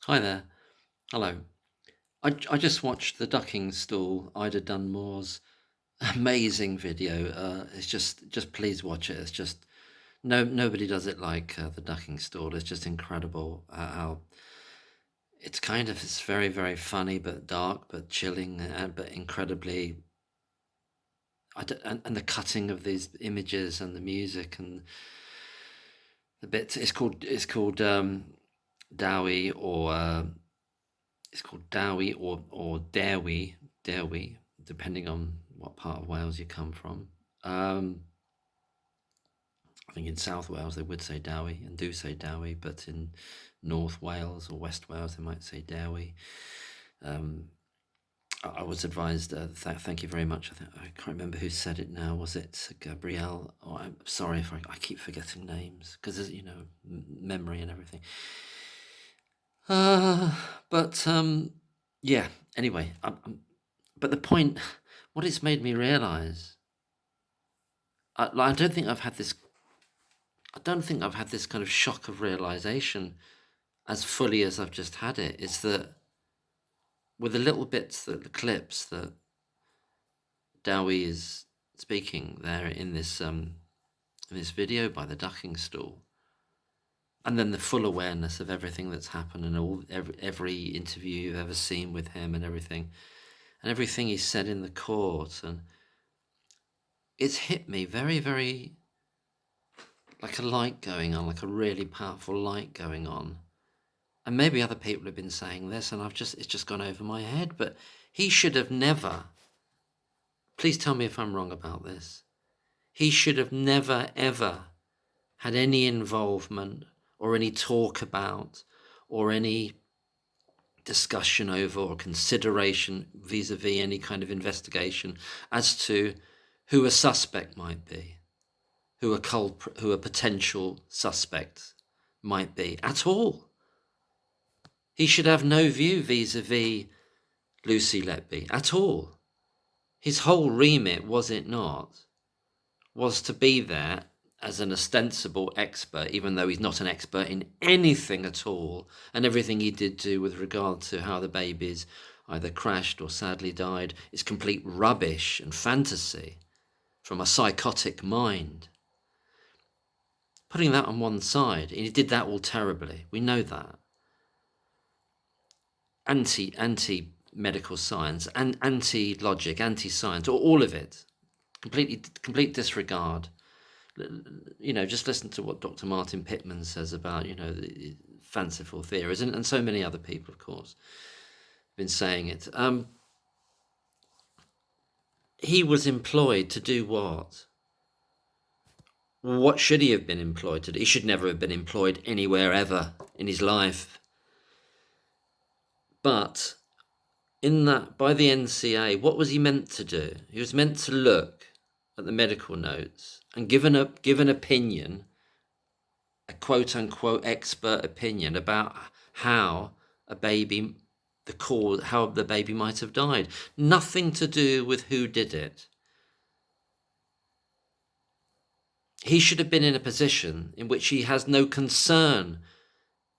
Hi there. Hello. I just watched the Ducking Stool, Ida Dunmore's amazing video. It's just please watch it. It's just nobody does it like the Ducking Stool. It's just incredible how it's very very funny but dark but chilling but incredibly. And the cutting of these images and the music and the bits. It's called Dawi or. It's called Dawi or Dawi, depending on what part of Wales you come from. I think in South Wales they would say Dawi and do say Dawi, but in North Wales or West Wales they might say Dawi. I was advised. Thank you very much. I can't remember who said it now. Was it Gabrielle? Oh, I'm sorry if I keep forgetting names because memory and everything. But yeah. Anyway, but the point, what it's made me realise, I don't think I've had this. I don't think I've had this kind of shock of realisation as fully as I've just had it. Is that with the little bits, the clips that Dawi is speaking there in this video by the Ducking Stool, and then the full awareness of everything that's happened and every interview you've ever seen with him and everything he said in the court, and it's hit me very, very like a light going on, like a really powerful light going on. And maybe other people have been saying this, and it's just gone over my head. But he should have never. Please tell me if I'm wrong about this. He should have never ever had any involvement or any talk about or any discussion over or consideration vis-a-vis any kind of investigation as to who a suspect might be, who a potential suspect might be at all. He should have no view vis-a-vis Lucy Letby at all. His whole remit, was it not, was to be there as an ostensible expert, even though he's not an expert in anything at all, and everything he did do with regard to how the babies either crashed or sadly died is complete rubbish and fantasy from a psychotic mind. Putting that on one side, and he did that all terribly. We know that. Anti-medical science and anti-logic, anti-science, or all of it. Complete disregard. Just listen to what Dr. Martin Pittman says about, the fanciful theories, and so many other people, of course, have been saying it. He was employed to do what? What should he have been employed to do? He should never have been employed anywhere ever in his life. But in that, by the NCA, what was he meant to do? He was meant to look at the medical notes and give an opinion, a quote-unquote expert opinion about how the baby might have died. Nothing to do with who did it. He should have been in a position in which he has no concern.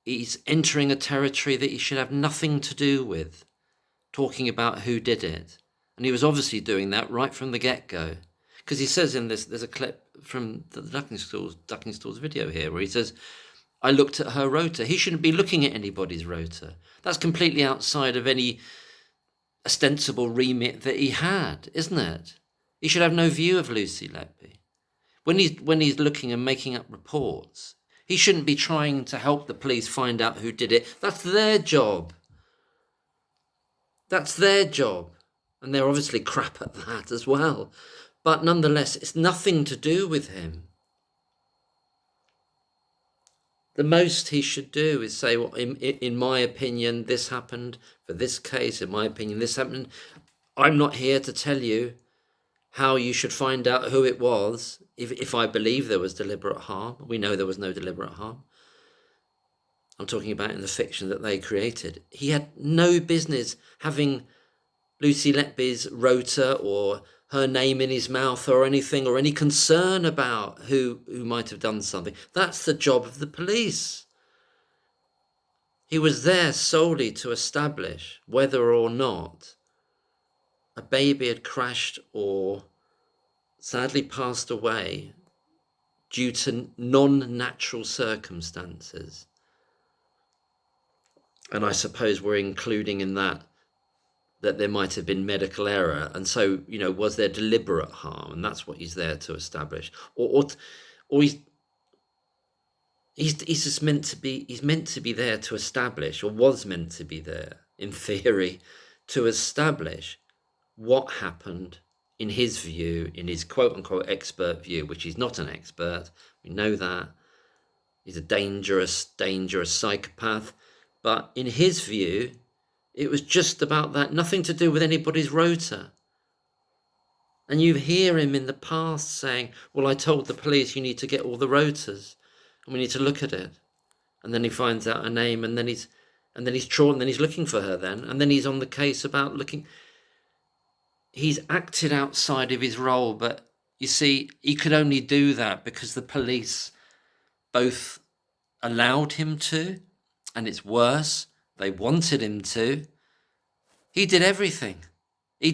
He's entering a territory that he should have nothing to do with, talking about who did it. And he was obviously doing that right from the get-go. Because he says in this, there's a clip from the Ducking Stool's video here where he says, I looked at her rota. He shouldn't be looking at anybody's rota. That's completely outside of any ostensible remit that he had, isn't it? He should have no view of Lucy Letby. When he's looking and making up reports, he shouldn't be trying to help the police find out who did it. That's their job. That's their job. And they're obviously crap at that as well. But nonetheless, it's nothing to do with him. The most he should do is say, well, in my opinion, this happened for this case. In my opinion, this happened. I'm not here to tell you how you should find out who it was. If I believe there was deliberate harm, we know there was no deliberate harm. I'm talking about in the fiction that they created. He had no business having Lucy Letby's rota or her name in his mouth or anything, or any concern about who might have done something. That's the job of the police. He was there solely to establish whether or not a baby had crashed or sadly passed away due to non-natural circumstances. And I suppose we're including in that there might have been medical error. And so, was there deliberate harm? And that's what he's there to establish. Or he's just meant to be there to establish, or was meant to be there, in theory, to establish what happened in his view, in his quote-unquote expert view, which he's not an expert. We know that. He's a dangerous psychopath. But in his view, it was just about that, nothing to do with anybody's rota. And you hear him in the past saying, well, I told the police you need to get all the rotas and we need to look at it. And then he finds out a name, and then he's looking for her then. And then he's on the case about looking. He's acted outside of his role, but you see, he could only do that because the police both allowed him to, and it's worse, they wanted him to. He did everything. He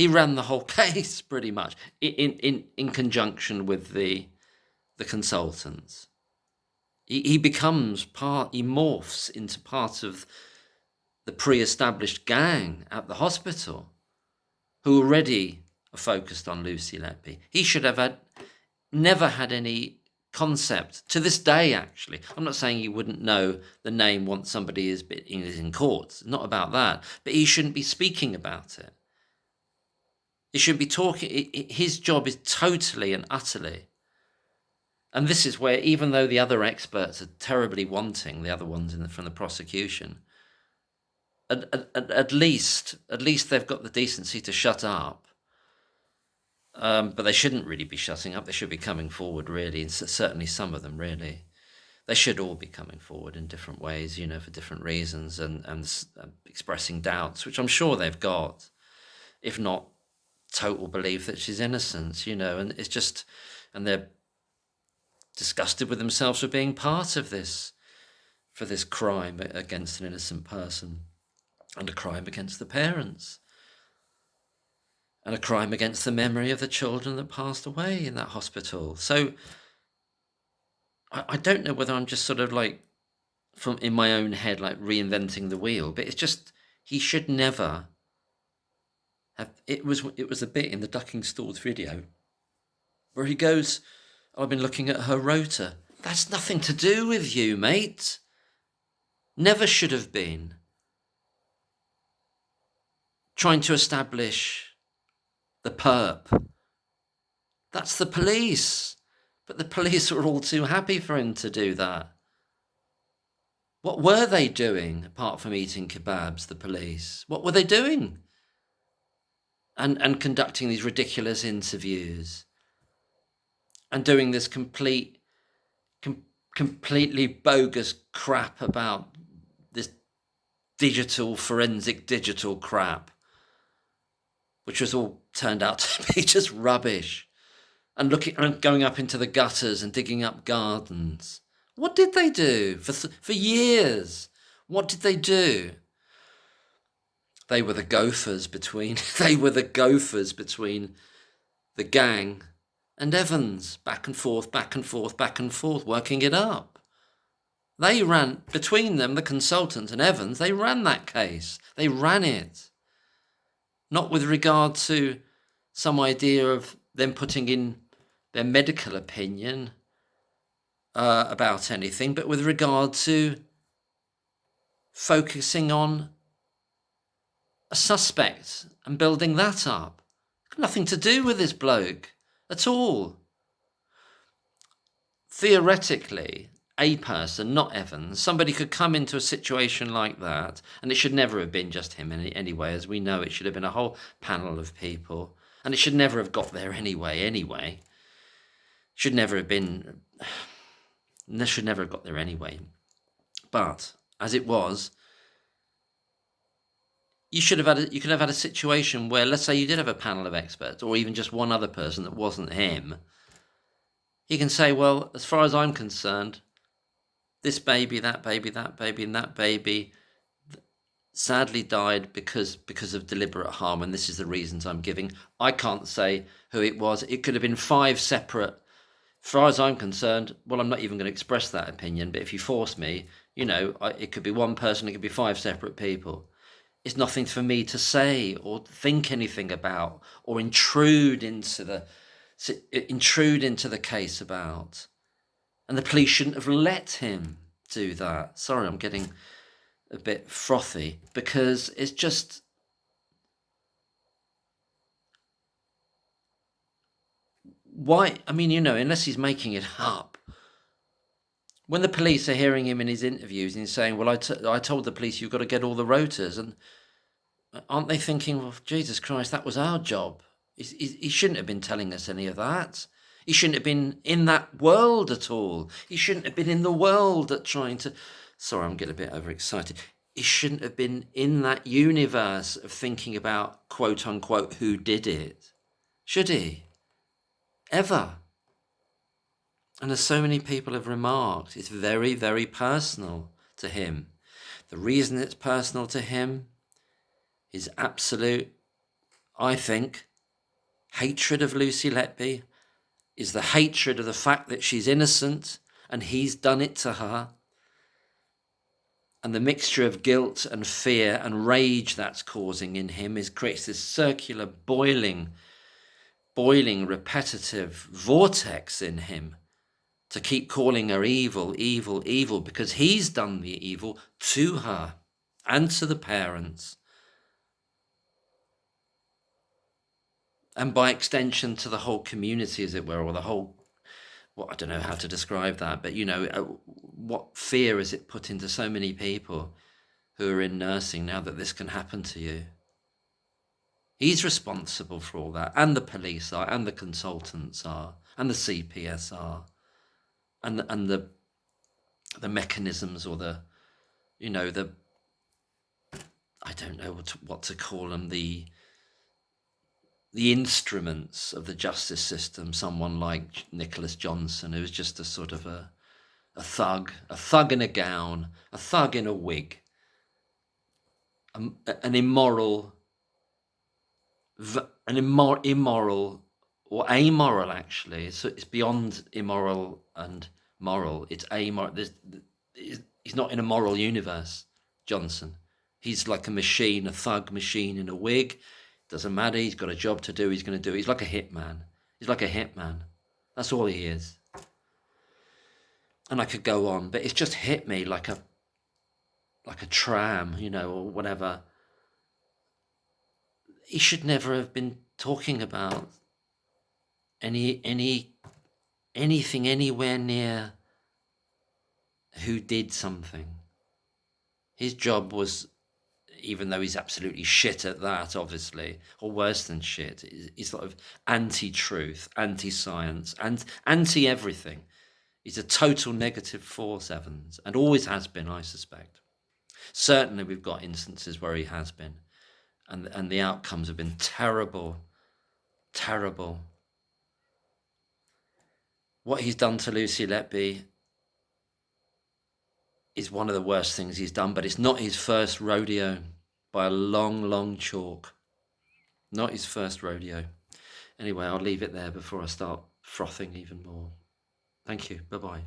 ran the whole case pretty much in conjunction with the consultants. He morphs into part of the pre-established gang at the hospital, who already are focused on Lucy Letby. He should have never had any concept, to this day actually. I'm not saying he wouldn't know the name once somebody is in court. It's not about that. But he shouldn't be speaking about it. He should be talking. His job is totally and utterly. And this is where, even though the other experts are terribly wanting, the other ones from the prosecution, at least they've got the decency to shut up. But they shouldn't really be shutting up. They should be coming forward, really, and certainly some of them, really. They should all be coming forward in different ways, for different reasons, and expressing doubts, which I'm sure they've got, if not total belief that she's innocent, and it's just, and they're disgusted with themselves for being part of this, for this crime against an innocent person, and a crime against the parents, and a crime against the memory of the children that passed away in that hospital. So I don't know whether I'm just sort of like, from in my own head, like reinventing the wheel, but it's just, he should never have. It was a bit in the Ducking Stool's video where he goes, I've been looking at her rota. That's nothing to do with you, mate. Never should have been. Trying to establish the perp. That's the police. But the police were all too happy for him to do that. What were they doing apart from eating kebabs, the police? What were they doing? And conducting these ridiculous interviews. And doing this completely bogus crap about this forensic digital crap, which was all turned out to be just rubbish. And going up into the gutters and digging up gardens. What did they do for years? What did they do? They were the gophers between the gang and Evans, back and forth, working it up. They ran, between them, the consultant and Evans, they ran that case. They ran it. Not with regard to some idea of them putting in their medical opinion about anything, but with regard to focusing on a suspect and building that up. Got nothing to do with this bloke at all. Theoretically, a person, not Evans, somebody could come into a situation like that, and it should never have been just him anyway. As we know, it should have been a whole panel of people, and it should never have got there anyway. Should never have been, this should never have got there anyway. But as it was, you could have had a situation where, let's say you did have a panel of experts, or even just one other person that wasn't him. He can say, well, as far as I'm concerned, this baby, that baby, that baby, and that baby sadly died because of deliberate harm, and this is the reasons I'm giving. I can't say who it was. It could have been 5 separate. As far as I'm concerned, well, I'm not even going to express that opinion, but if you force me, it could be one person, it could be 5 separate people. It's nothing for me to say or think anything about or intrude into the case about. And the police shouldn't have let him do that. Sorry, I'm getting a bit frothy because it's just, why? I mean, unless he's making it up. When the police are hearing him in his interviews and he's saying, well, I told the police you've got to get all the rotors, and aren't they thinking, well, Jesus Christ, that was our job. He shouldn't have been telling us any of that. He shouldn't have been in that world at all. He shouldn't have been in the world at trying to... Sorry, I'm getting a bit overexcited. He shouldn't have been in that universe of thinking about, quote unquote, who did it. Should he? Ever? And as so many people have remarked, it's very, very personal to him. The reason it's personal to him is absolute, I think, hatred of Lucy Letby, is the hatred of the fact that she's innocent and he's done it to her. And the mixture of guilt and fear and rage that's causing in him creates this circular, boiling, repetitive vortex in him to keep calling her evil, evil, evil, because he's done the evil to her and to the parents. And by extension to the whole community, as it were, or the whole, well, I don't know how to describe that, but what fear is it put into so many people who are in nursing now that this can happen to you? He's responsible for all that, and the police are, and the consultants are, and the CPS are, and the mechanisms, or the I don't know what to call them, the instruments of the justice system. Someone like Nicholas Johnson, who's just a sort of a thug in a gown, a thug in a wig, an immoral, or amoral, actually. It's beyond immoral and moral. It's amoral. He's not in a moral universe, Johnson. He's like a machine, a thug machine in a wig. Doesn't matter. He's got a job to do. He's going to do it. He's like a hitman. That's all he is. And I could go on, but it's just hit me like a tram, or whatever. He should never have been talking about anything anywhere near who did something. His job was, even though he's absolutely shit at that, obviously, or worse than shit, he's sort of anti-truth, anti-science, and anti-everything. He's a total negative force, Evans, and always has been, I suspect. Certainly we've got instances where he has been, and the outcomes have been terrible, terrible. What he's done to Lucy Letby is one of the worst things he's done, but it's not his first rodeo by a long, long chalk. Not his first rodeo. Anyway, I'll leave it there before I start frothing even more. Thank you. Bye-bye.